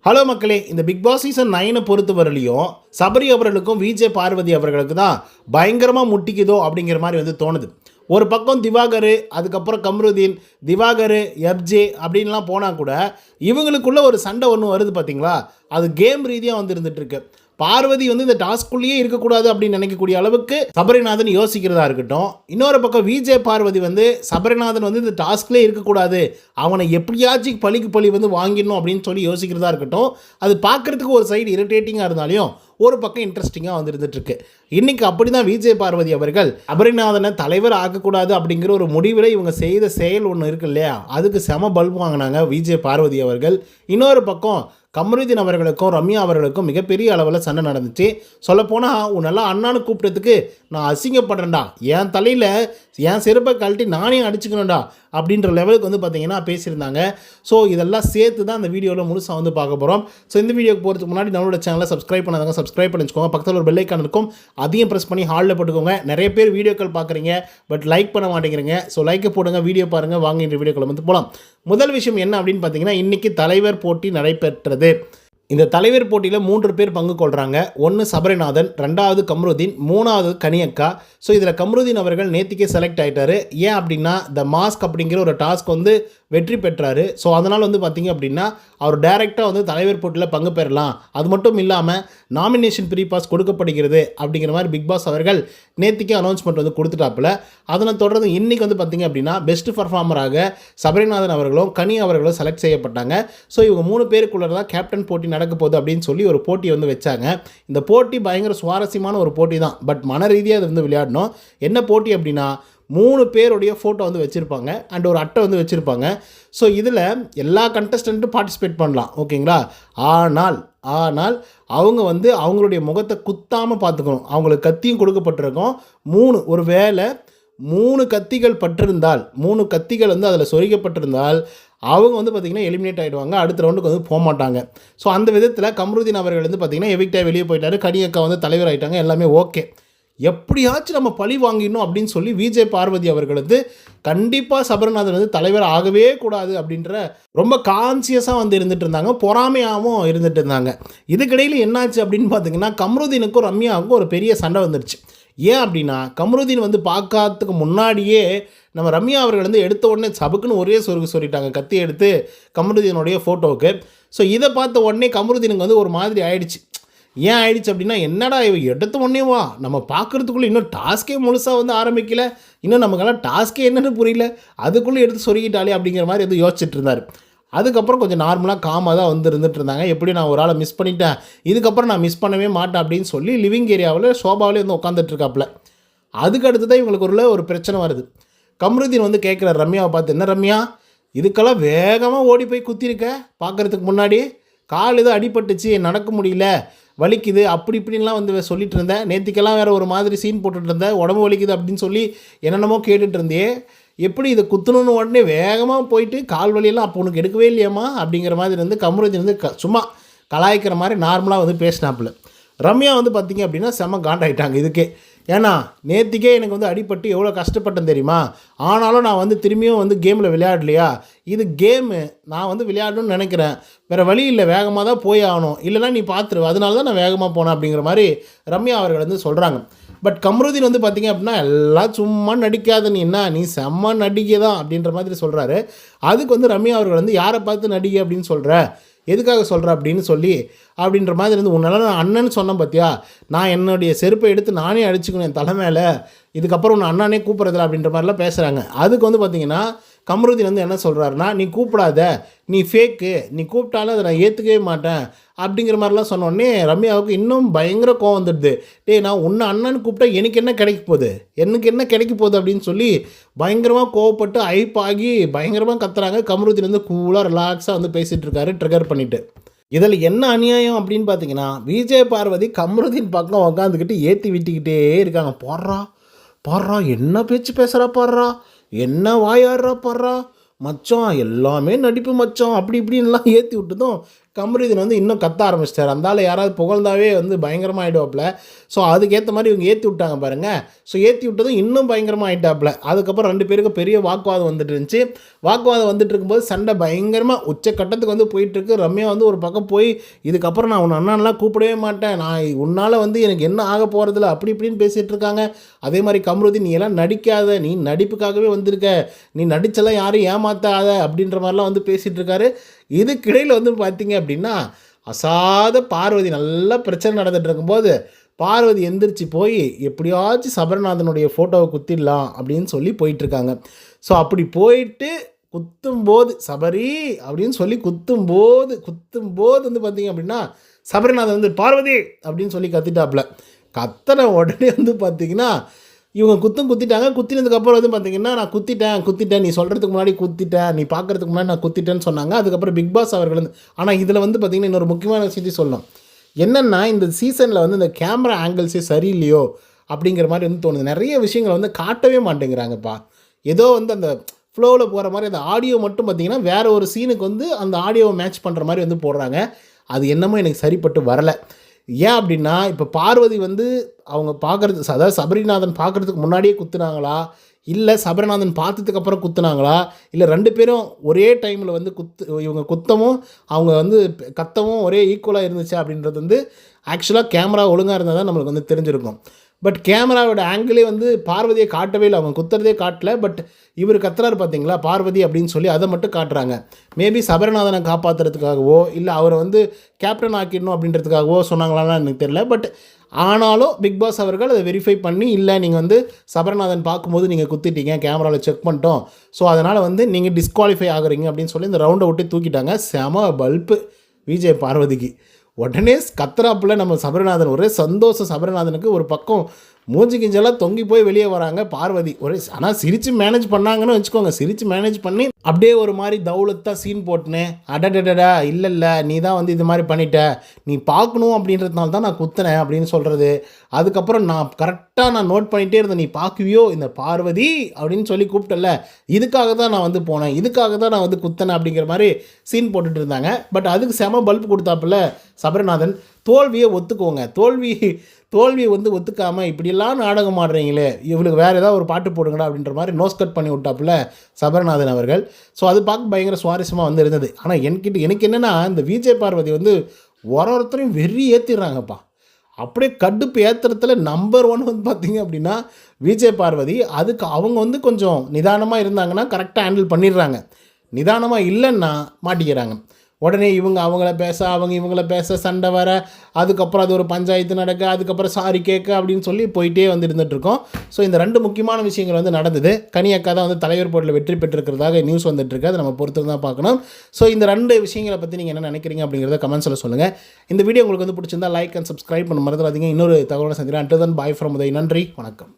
Hello மக்களே, இந்த big Boss season 9 பொறுத்த வரலையும் சபரி அவர்களுக்கும் விஜே பார்வதி அவர்களுக்கு தான் பயங்கரமாக முட்டிக்குதோ அப்படிங்கிற மாதிரி தோணுது. ஒரு பக்கம் திவாகர், அதுக்கப்புறம் கம்ருதீன், திவாகர், எஃப்ஜே அப்படின்லாம் போனால் கூட இவங்களுக்குள்ள ஒரு சண்டை ஒன்று வருது பார்த்தீங்களா? அது கேம் ரீதியாக இருந்துகிட்ருக்கு. பார்வதி இந்த டாஸ்க்குள்ளேயே இருக்கக்கூடாது அப்படின்னு நினைக்கக்கூடிய அளவுக்கு சபரிநாதன் யோசிக்கிறதா இருக்கட்டும். இன்னொரு பக்கம் விஜே பார்வதி சபரிநாதன் இந்த டாஸ்க்லேயே இருக்கக்கூடாது, அவனை எப்படியாச்சும் பழிக்கு பழி வாங்கிடணும் அப்படின்னு சொல்லி யோசிக்கிறதா இருக்கட்டும். அது பார்க்குறதுக்கு ஒரு சைடு இரிட்டேட்டிங்காக இருந்தாலும் ஒரு பக்கம் இன்ட்ரெஸ்டிங்காக இருந்துகிட்ருக்கு. இன்றைக்கி அப்படி தான் விஜே பார்வதி அவர்கள் சபரிநாதனை தலைவர் ஆக்கக்கூடாது அப்படிங்கிற ஒரு முடிவில் இவங்க செய்த செயல் ஒன்று இருக்கு இல்லையா, அதுக்கு செம பல்பு வாங்கினாங்க விஜே பார்வதி அவர்கள். இன்னொரு பக்கம் கமருதீன் அவர்களுக்கும் ரம்யா அவர்களுக்கும் மிகப்பெரிய அளவில் சண்டை நடந்துச்சு. சொல்லப்போனால் உன்னெல்லாம் அண்ணான்னு கூப்பிட்டதுக்கு நான் அசிங்கப்படுறேன்டா, என் தலையில் என் செருப்பை கழட்டி நானே அடிச்சுக்கணும்டா அப்படின்ற லெவலுக்கு பார்த்தீங்கன்னா பேசியிருந்தாங்க. ஸோ இதெல்லாம் சேர்த்து தான் அந்த வீடியோவில் முழுசாக பார்க்க போகிறோம். ஸோ இந்த வீடியோக்கு போகிறதுக்கு முன்னாடி நம்மளோட சேனலை சப்ஸ்கிரைப் பண்ணாதாங்க சப்ஸ்கிரைப் பண்ணிச்சுக்கோங்க. பக்கத்தில் ஒரு பெல் ஐக்கான் இருக்கும், அதையும் ப்ரெஸ் பண்ணி ஹாலில் போட்டுக்கோங்க. நிறைய பேர் வீடியோக்கள் பார்க்குறீங்க, பட் லைக் பண்ண மாட்டேங்கிறீங்க. ஸோ லைக்கை போடுங்க, வீடியோ பாருங்கள், வாங்க இந்த வீடியோக்களை போகலாம். முதல் விஷயம் என்ன அப்படின்னு பார்த்தீங்கன்னா, இன்றைக்கி தலைவர் போட்டி நடைபெற்றது. இந்த தலைவர் போட்டியில் 3 பேர் பங்கு கொள்கிறாங்க. ஒன்று சபரிநாதன், 2வது கம்ருதீன், 3வது கனியக்கா. ஸோ இதில் கம்ருதீன் அவர்கள் நேற்றுக்கே செலக்ட் ஆகிட்டார். ஏன் அப்படின்னா த மாஸ்க் அப்படிங்கிற ஒரு டாஸ்க் வெற்றி பெற்றார். ஸோ அதனால் பார்த்திங்க அப்படின்னா அவர் டைரெக்டாக தலைவர் போட்டியில் பங்கு பெறலாம். அது மட்டும் இல்லாமல் நாமினேஷன் ப்ரீ பாஸ் கொடுக்கப்படுகிறது அப்படிங்கிற மாதிரி பிக் பாஸ் அவர்கள் நேற்றுக்கே அனௌன்ஸ்மெண்ட் கொடுத்துட்டாப்புல. அதனை தொடர்ந்து இன்றைக்கி பார்த்திங்க அப்படின்னா பெஸ்ட் பர்ஃபார்மராக சபரிநாதன் அவர்களும் கனி அவர்களும் செலக்ட் செய்யப்பட்டாங்க. ஸோ இவங்க 3 பேருக்குள்ளே தான் கேப்டன் போட்டி நடக்க போகுது அப்படின்னு சொல்லி ஒரு போட்டி வச்சாங்க. இந்த போட்டி பயங்கர சுவாரஸ்யமான ஒரு போட்டி தான், பட் மன ரீதியாக அது விளையாடணும். என்ன போட்டி அப்படின்னா 3 பேருடைய ஃபோட்டோ வச்சுருப்பாங்க அண்ட் ஒரு அட்டை வச்சுருப்பாங்க. ஸோ இதில் எல்லா கண்டஸ்டண்ட்டும் பார்ட்டிசிபேட் பண்ணலாம், ஓகேங்களா? ஆனால் அவங்க அவங்களுடைய முகத்தை குத்தாமல் பார்த்துக்கணும். அவங்களுக்கு கத்தியும் கொடுக்கப்பட்டிருக்கும். 3 ஒரு வேளை 3 கத்திகள் பட்டிருந்தால், 3 கத்திகள் அதில் சொருகப்பட்டிருந்தால் அவங்க பார்த்திங்கன்னா எலிமினேட் ஆகிடுவாங்க, அடுத்த ரவுண்டுக்கு போக மாட்டாங்க. ஸோ அந்த விதத்தில் கம்ருதீன் அவர்கள் பார்த்திங்கன்னா எவிக்டாக வெளியே போயிட்டார். கனியக்கா தலைவர் ஆகிட்டாங்க, எல்லாமே ஓகே. எப்படியாச்சும் நம்ம பழி வாங்கிடணும் அப்படின்னு சொல்லி விஜே பார்வதி அவர்கள் கண்டிப்பாக சபரிநாதன் தலைவர் ஆகவே கூடாது அப்படின்ற ரொம்ப கான்சியஸாக இருந்துகிட்டு இருந்தாங்க, பொறாமையாகவும் இருந்துகிட்டு இருந்தாங்க. இதுக்கிடையில் என்னாச்சு அப்படின்னு பார்த்தீங்கன்னா கம்ருதீனுக்கும் ரம்யாவுக்கும் ஒரு பெரிய சண்டை வந்துருச்சு. ஏன் அப்படின்னா கம்ருதீன் பார்க்காததுக்கு முன்னாடியே நம்ம ரம்யா அவர்கள் எடுத்த உடனே சபுக்குன்னு ஒரே சொல்லிட்டாங்க, கத்தி எடுத்து கம்ருதீனுடைய ஃபோட்டோவுக்கு. ஸோ இதை பார்த்த உடனே கம்ருதீனுக்கு ஒரு மாதிரி ஆயிடுச்சு. ஏன் ஆயிடுச்சு அப்படின்னா, என்னடா இவ எடுத்த உடனே வா, நம்ம பார்க்குறதுக்குள்ளே இன்னும் டாஸ்கே முழுசாக ஆரம்பிக்கல, இன்னும் நமக்கெல்லாம் டாஸ்கே என்னென்னு புரியல, அதுக்குள்ளே எடுத்து சொருகிட்டாலே அப்படிங்கிற மாதிரி யோசிச்சுட்டு இருந்தார். அதுக்கப்புறம் கொஞ்சம் நார்மலாக காமாக தான் இருந்துட்டு இருந்தாங்க. எப்படி நான் ஒரு ஆளை மிஸ் பண்ணிட்டேன், இதுக்கப்புறம் நான் மிஸ் பண்ணவே மாட்டேன் அப்படின்னு சொல்லி லிவிங் ஏரியாவில் சோபாவிலே உட்காந்துட்ருக்காப்புல. அதுக்கு அடுத்து தான் இவங்களுக்கு ஒரு பிரச்சனை வருது. கம்ருதீன் கேட்குறாரு ரம்யாவை பார்த்து, என்ன ரம்யா இதுக்கெல்லாம் வேகமாக ஓடி போய் குத்திருக்க, பார்க்குறதுக்கு முன்னாடி கால் ஏதோ அடிபட்டுச்சு, நடக்க முடியல, வலிக்குது, அப்படி இப்படின்லாம் சொல்லிட்டு இருந்தேன். நேற்றுக்கெல்லாம் வேறு ஒரு மாதிரி சீன் போட்டுட்டு இருந்தேன், உடம்பு வலிக்குது அப்படின்னு சொல்லி என்னென்னமோ கேட்டுட்டு இருந்தே, எப்படி இதை குத்தணுன்னு உடனே வேகமாக போயிட்டு கால் வலியெல்லாம் அப்போ உனக்கு எடுக்கவே இல்லையாம்மா அப்படிங்கிற மாதிரி கம்ருதீன் சும்மா கலாய்க்கிற மாதிரி நார்மலாக பேசினாப்புல. ரம்யா பார்த்திங்க அப்படின்னா செம்ம காண்டாயிட்டாங்க இதுக்கே. ஏன்னா நேற்றுக்கே எனக்கு அடிபட்டு எவ்வளோ கஷ்டப்பட்டேன் தெரியுமா, ஆனாலும் நான் திரும்பியும் கேமில் விளையாடலையா, இது கேமு, நான் விளையாடணும்னு நினைக்கிறேன், வேறு வழி இல்லை, வேகமாக தான் போய் ஆகணும், இல்லைனா நீ பார்த்துரு, அதனால தான் நான் வேகமாக போனேன் அப்படிங்கிற மாதிரி ரம்யா அவர்கள் சொல்கிறாங்க. பட் கம்ருதீன் பார்த்திங்க அப்படின்னா எல்லாம் சும்மா நடிக்காத, நீ என்ன நீ செம்ம நடிகை தான் அப்படின்ற மாதிரி சொல்கிறாரு. அதுக்கு ரம்யா அவர்கள் யாரை பார்த்து நடிகை அப்படின்னு சொல்கிற, எதுக்காக சொல்கிற அப்படின்னு சொல்லி அப்படின்ற மாதிரி உன்னால் நான் அண்ணன்னு சொன்னேன் பார்த்தியா, நான் என்னுடைய செருப்பை எடுத்து நானே அடிச்சுக்கணும் என் தலை மேலே, இதுக்கப்புறம் உன்னை அண்ணானே கூப்பிட்றதில்ல அப்படின்ற மாதிரிலாம் பேசுகிறாங்க. அதுக்கு பார்த்திங்கன்னா கம்ருதீன் என்ன சொல்கிறாருன்னா, நீ கூப்பிடாத, நீ ஃபேக்கு, நீ கூப்பிட்டாலும் அதை நான் ஏற்றுக்கவே மாட்டேன் அப்படிங்கிற மாதிரிலாம் சொன்னோடனே ரம்யாவுக்கு இன்னும் பயங்கர கோவம் வந்துடுது. நான் உன்னை அண்ணன்னு கூப்பிட்டா எனக்கு என்ன கிடைக்க போகுது, எனக்கு என்ன கிடைக்க போகுது அப்படின்னு சொல்லி பயங்கரமாக கோவப்பட்டு ஐப்பாகி பயங்கரமாக கத்துறாங்க. கம்ருதீன் கூலாக ரிலாக்ஸாக பேசிகிட்டு இருக்காரு, ட்ரிகர் பண்ணிவிட்டு. இதில் என்ன அநியாயம் அப்படின்னு பார்த்தீங்கன்னா, விஜே பார்வதி கம்ருதீன் பக்கம் உட்காந்துக்கிட்டு ஏற்றி விட்டிக்கிட்டே இருக்காங்க. பாடுறா என்ன பேச்சு பேசுகிறா, பாடுறா என்ன வாயாடுறா, பாடுறா மச்சான் எல்லாமே நடிப்பு மச்சான் அப்படி இப்படின்லாம் ஏற்றி விட்டதும் கமருதீன் வந்து இன்னும் கத்த ஆரம்பிச்சிட்டார். அந்தால யாராவது புகழ்ந்தாவே வந்து பயங்கரமாக ஆகிடுவாப்புல. ஸோ அதுக்கேற்ற மாதிரி இவங்க ஏற்றி விட்டாங்க பாருங்கள். ஸோ ஏற்றி விட்டதும் இன்னும் பயங்கரமாக ஆகிட்டாப்புல. அதுக்கப்புறம் 2 பேருக்கும் பெரிய வாக்குவாதம் வந்துட்டு இருந்துச்சு. வாக்குவாதம் வந்துட்டு இருக்கும்போது சண்டை பயங்கரமாக உச்சக்கட்டத்துக்கு வந்து போயிட்டுருக்கு. ரம்யா வந்து ஒரு பக்கம் போய் இதுக்கப்புறம் நான் உன் அண்ணன்லாம் கூப்பிடவே மாட்டேன், நான் உன்னால் வந்து எனக்கு என்ன ஆக போகிறதில்ல அப்படி இப்படின்னு பேசிகிட்டு இருக்காங்க. அதே மாதிரி கமருதீன், நீ எல்லாம் நடிக்காத, நீ நடிப்புக்காகவே வந்திருக்க, நீ நடிச்செல்லாம் யாரும் ஏமாத்தாத அப்படின்ற மாதிரிலாம் வந்து பேசிகிட்டு இருக்காரு. இதுக்கிடையில் வந்து பார்த்தீங்க அப்படின்னா அசாத பார்வதி நல்லா பிரச்சனை நடந்துகிட்டு இருக்கும்போது பார்வதி எந்திரிச்சு போய் எப்படியாச்சும் சபரிநாதனுடைய ஃபோட்டோவை குத்திடலாம் அப்படின்னு சொல்லி போயிட்டுருக்காங்க. ஸோ அப்படி போயிட்டு குத்தும்போது சபரி அப்படின்னு சொல்லி குத்தும்போது வந்து பார்த்திங்க அப்படின்னா சபரிநாதன் வந்து பார்வதி அப்படின்னு சொல்லி கத்திட்டாப்புல. கத்தனை உடனே வந்து பார்த்திங்கன்னா இவங்க குத்திட்டாங்க. குத்தினதுக்கப்புறம் வந்து பார்த்திங்கன்னா நான் குத்திட்டேன், நீ சொல்கிறதுக்கு முன்னாடி குத்திட்டேன், நீ பார்க்குறதுக்கு முன்னாடி நான் குத்திட்டேன்னு சொன்னாங்க. அதுக்கப்புறம் பிக் பாஸ் அவர்கள் வந்து, ஆனால் இதில் வந்து பார்த்திங்கன்னா இன்னொரு முக்கியமான விஷயத்தையும் சொல்லணும். என்னென்னா இந்த சீசனில் வந்து இந்த கேமரா ஆங்கிள்ஸே சரியில்லையோ அப்படிங்கிற மாதிரி வந்து தோணுது. நிறைய விஷயங்களை வந்து காட்டவே மாட்டேங்கிறாங்கப்பா. ஏதோ வந்து அந்த ஃப்ளோவில் போகிற மாதிரி அந்த ஆடியோ மட்டும் பார்த்திங்கன்னா வேறு ஒரு சீனுக்கு வந்து அந்த ஆடியோவை மேட்ச் பண்ணுற மாதிரி வந்து போடுறாங்க. அது என்னமோ எனக்கு சரிப்பட்டு வரலை. ஏன் அப்படின்னா இப்போ பார்வதி வந்து அவங்க பார்க்குறது, அதாவது சபரிநாதன் பார்க்குறதுக்கு முன்னாடியே குத்துனாங்களா, இல்லை சபரிநாதன் பார்த்ததுக்கப்புறம் குத்துனாங்களா, இல்லை 2 பேரும் ஒரே டைமில் வந்து இவங்க குத்தவும் அவங்க வந்து கத்தவும் ஒரே ஈக்குவலாக இருந்துச்சு அப்படின்றது வந்து ஆக்சுவலாக கேமரா ஒழுங்காக இருந்தால் தான் நம்மளுக்கு வந்து தெரிஞ்சிருக்கும். பட் கேமராவோட ஆங்கிளே வந்து பார்வதியை காட்டவே இல்லை, அவங்க குத்துறதே காட்டல. பட் இவர் கத்துறாரு பார்த்தீங்களா பார்வதி அப்படின்னு சொல்லி அதை மட்டும் காட்டுறாங்க. மேபி சபரிநாதனை காப்பாற்றுறதுக்காகவோ இல்லை அவரை வந்து கேப்டன் ஆக்கிடணும் அப்படின்றதுக்காகவோ சொன்னாங்களான்னு எனக்கு தெரியல. பட் ஆனாலும் பிக் பாஸ் அவர்கள் அதை வெரிஃபை பண்ணி, இல்லை நீங்கள் வந்து சபரிநாதன் பார்க்கும்போது நீங்கள் குத்திட்டீங்க, கேமராவில் செக் பண்ணிட்டோம், ஸோ அதனால் வந்து நீங்கள் டிஸ்குவாலிஃபை ஆகுறீங்க அப்படின்னு சொல்லி இந்த ரவுண்டை விட்டு தூக்கிட்டாங்க. செம பல்ப்பு விஜய் பார்வதிக்கு. உடனே கத்துறாப்புல நம்ம சபரிநாதன். ஒரே சந்தோஷம் சபரிநாதனுக்கு. ஒரு பக்கம் மூஞ்சி கிஞ்செல்லாம் தொங்கி போய் வெளியே வராங்க பார்வதி. ஒரே ஆனால் சிரித்து மேனேஜ் பண்ணாங்கன்னு வச்சுக்கோங்க. சிரித்து மேனேஜ் பண்ணி அப்படியே ஒரு மாதிரி தௌலத்தாக சீன் போட்டுனேன். அடடடா இல்லை நீ தான் வந்து இது மாதிரி பண்ணிட்ட, நீ பார்க்கணும் அப்படின்றதுனால தான் நான் குத்தினேன் அப்படின்னு சொல்கிறது. அதுக்கப்புறம் நான் கரெக்டாக நோட் பண்ணிகிட்டே இருந்தேன், நீ பார்க்குவியோ இந்த பார்வதி அப்படின்னு சொல்லி கூப்பிட்டல, இதுக்காக தான் நான் வந்து போனேன், இதுக்காக தான் நான் வந்து குத்தினேன் அப்படிங்கிற மாதிரி சீன் போட்டுட்டு இருந்தாங்க. பட் அதுக்கு செம பல்ப் கொடுத்தாப்புல சபரிநாதன். தோல்வியை ஒத்துக்கோங்க, தோல்வியை வந்து ஒத்துக்காமல் இப்படியெல்லாம் நாடகம் ஆடுறீங்களே, இவளுக்கு வேறு ஏதாவது ஒரு பாட்டு போடுங்கடா அப்படின்ற மாதிரி நோஸ் கட் பண்ணி விட்டாப்புல சபரிநாதன் அவர்கள். ஸோ அது பார்க்க பயங்கர சுவாரஸ்யமாக வந்து இருந்தது. ஆனால் எனக்கு என்னென்னா இந்த விஜய் பார்வதி வந்து ஒருத்தரையும் வெறி ஏற்றிடுறாங்கப்பா. அப்படியே கடுப்பு ஏற்றுறதுல நம்பர் 1 வந்து பார்த்திங்க அப்படின்னா விஜய் பார்வதி. அதுக்கு அவங்க வந்து கொஞ்சம் நிதானமாக இருந்தாங்கன்னா கரெக்டாக ஹேண்டில் பண்ணிடுறாங்க. நிதானமாக இல்லைன்னா மாட்டிக்கிறாங்க. உடனே இவங்க அவங்கள பேச, அவங்க இவங்கள பேச, சண்டை வர, அதுக்கப்புறம் அது ஒரு பஞ்சாயத்து நடக்க, அதுக்கப்புறம் சாரி கேட்க அப்படின்னு சொல்லி போயிட்டே வந்து இருந்துகிட்ருக்கோம். ஸோ இந்த 2 முக்கியமான விஷயங்கள் வந்து நடந்தது. கனியக்கா தான் வந்து தலைவர் போட்டியில் வெற்றி பெற்றிருக்கிறதாக நியூஸ் வந்துட்டுருக்கு. அதை நம்ம பொறுத்து தான் பார்க்கணும். ஸோ இந்த 2 விஷயங்களை பற்றி நீங்கள் என்ன நினைக்கிறீங்க அப்படிங்கிறத கமெண்ட்ஸில் சொல்லுங்கள். இந்த வீடியோ உங்களுக்கு வந்து பிடிச்சிருந்தா லைக் அண்ட் சப்ஸ்கிரைப் பண்ண மறந்துடாதீங்க. இன்னொரு தகவலை சந்திக்கிறேன். Until then bye from Uday. நன்றி, வணக்கம்.